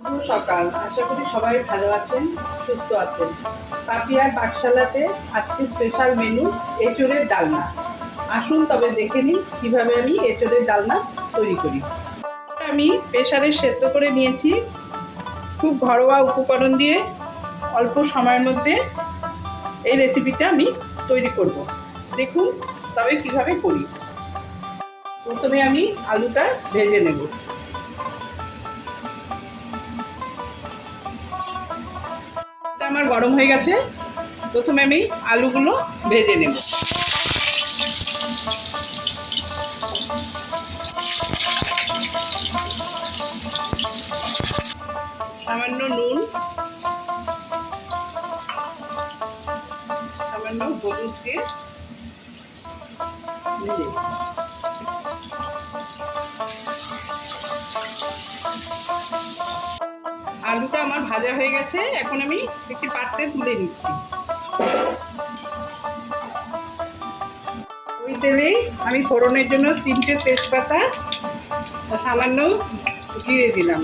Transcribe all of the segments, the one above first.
শুভ সকাল। আশা করি সবাই ভালো আছেন, সুস্থ আছেন। পাপিয়ার পাঠশালাতে আজকে স্পেশাল মেনু এঁচোড়ের ডালনা। আসুন তবে দেখে নিই কীভাবে আমি এঁচোড়ের ডালনা তৈরি করি। আমি প্রেসারে সেদ্ধ করে নিয়েছি। খুব ঘরোয়া উপকরণ দিয়ে অল্প সময়ের মধ্যে এই রেসিপিটা আমি তৈরি করব। দেখুন তবে কীভাবে করি। প্রথমে আমি আলুটা ভেজে নেব। আমার গরম হয়ে গেছে। প্রথমে আমি আলুগুলো ভেজে নেব। সামান্য নুন, সামান্য হলুদ দিয়ে ভেজে আলুটা আমার ভাজা হয়ে গেছে। এখন আমি একটি পাত্রে তুলে নিচ্ছি। ওই তেলেই আমি ফোড়নের জন্য 3টে তেজপাতা, সামান্য জিরে দিলাম।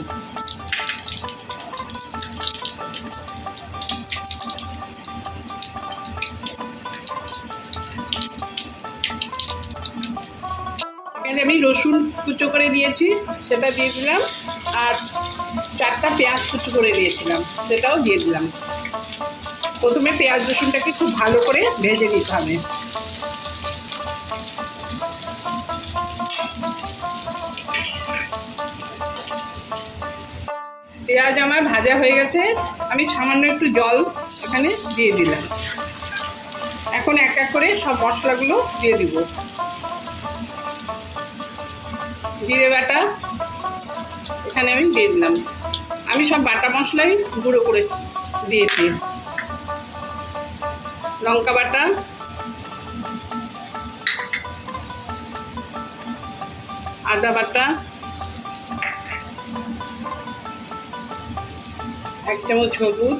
এখানে আমি রসুন কুচো করে দিয়েছি, সেটা দিয়ে দিলাম। আর 4টা পেঁয়াজ কুচো করে দিয়েছিলাম, সেটাও দিয়ে দিলাম। প্রথমে পেঁয়াজ রসুনটাকে খুব ভালো করে ভেজে নিতে হবে। পেঁয়াজ আমার ভাজা হয়ে গেছে। আমি সামান্য একটু জল এখানে দিয়ে দিলাম। এখন এক এক করে সব মশলাগুলো দিয়ে দিব। জিরে বাটা এখানে আমি দিয়ে দিলাম। আমি সব বাটা মশলাই গুঁড়ো করে দিয়েছি। লঙ্কা বাটা, আদা বাটা, 1 চামচ হলুদ,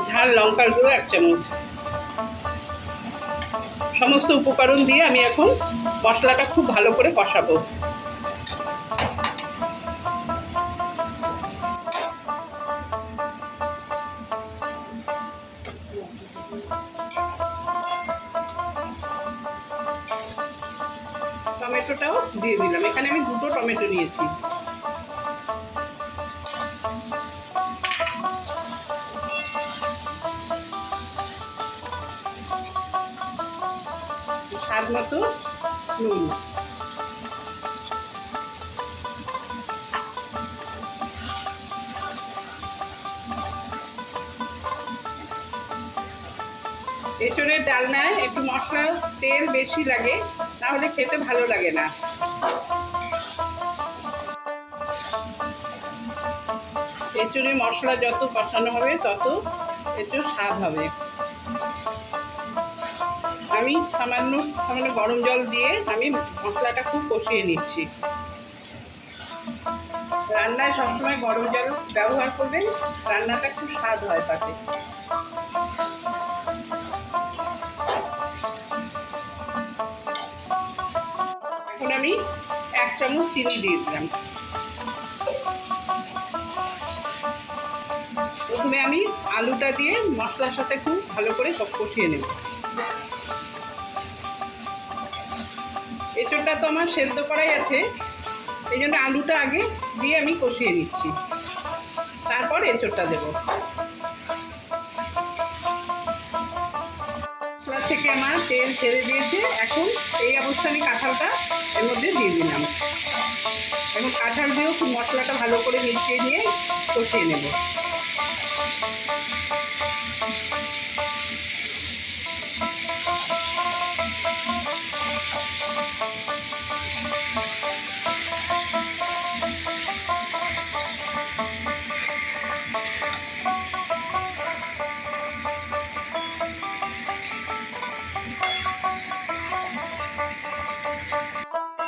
ঝাল লঙ্কার গুঁড়ো 1 চামচ। সমস্ত উপকরণ দিয়ে আমি এখন মশলাটা খুব ভালো করে কষাবো। টমেটোটাও দিয়ে দিলাম। এখানে আমি 2টো টমেটো নিয়েছি। স্বাদ মতো নুন। এঁচোড়ের ডালনায় একটু মশলা তেল বেশি লাগে, তাহলে খেতে ভালো লাগে না। এঁচোড়ে মশলা যত কষানো হবে তত এঁচোড় স্বাদ হবে। আমি সামান্য গরম জল দিয়ে আমি মশলাটা খুব কষিয়ে নিচ্ছি। রান্নায় সবসময় গরম জল ব্যবহার করবেন, রান্নাটা খুব স্বাদ হয় তাতে। এখন আমি 1 চামচ চিনি দিয়ে দিলাম। প্রথমে আমি আলুটা দিয়ে মশলার সাথে খুব ভালো করে কষিয়ে নেব। এঁচোড়টা তো আমার সেদ্ধ করাই আছে, এই জন্য আলুটা আগে দিয়ে আমি কষিয়ে নিচ্ছি, তারপর এঁচোড়টা দেব। মশলা থেকে আমার তেল ছেড়ে দিয়েছে। এখন এই অবস্থা আমি কাঁঠালটা এর মধ্যে দিয়ে দিলাম। এখন কাঁঠাল দিয়েও খুব মশলাটা ভালো করে মিশিয়ে নিয়ে কষিয়ে নেব।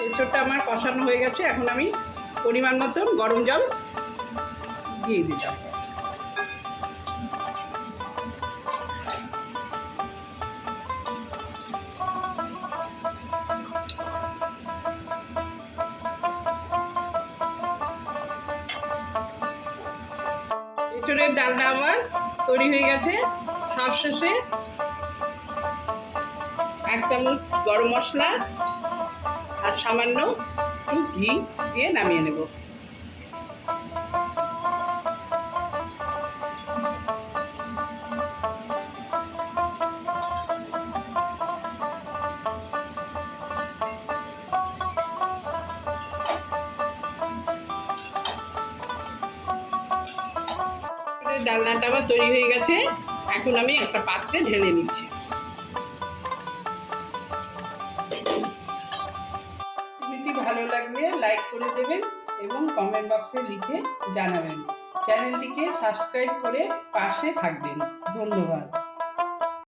এঁচোড়টা আমার কষানো হয়ে গেছে। এখন আমি পরিমাণ মতন গরম জল দিয়ে দিলাম। এঁচোড়ের ডালনা আমার তৈরি হয়ে গেছে। সবশেষে 1 চামচ গরম মশলা আর সামান্য একটু ঘি দিয়ে নামিয়ে নেব। ডালনাটা আমার তৈরি হয়ে গেছে। এখন আমি একটা পাত্রে ঢেলে নিচ্ছি। রেসিপিটি ভালো লাগলে লাইক করে দেবেন এবং কমেন্ট বক্সে লিখে জানাবেন। চ্যানেলটিকে সাবস্ক্রাইব করে পাশে থাকবেন। ধন্যবাদ।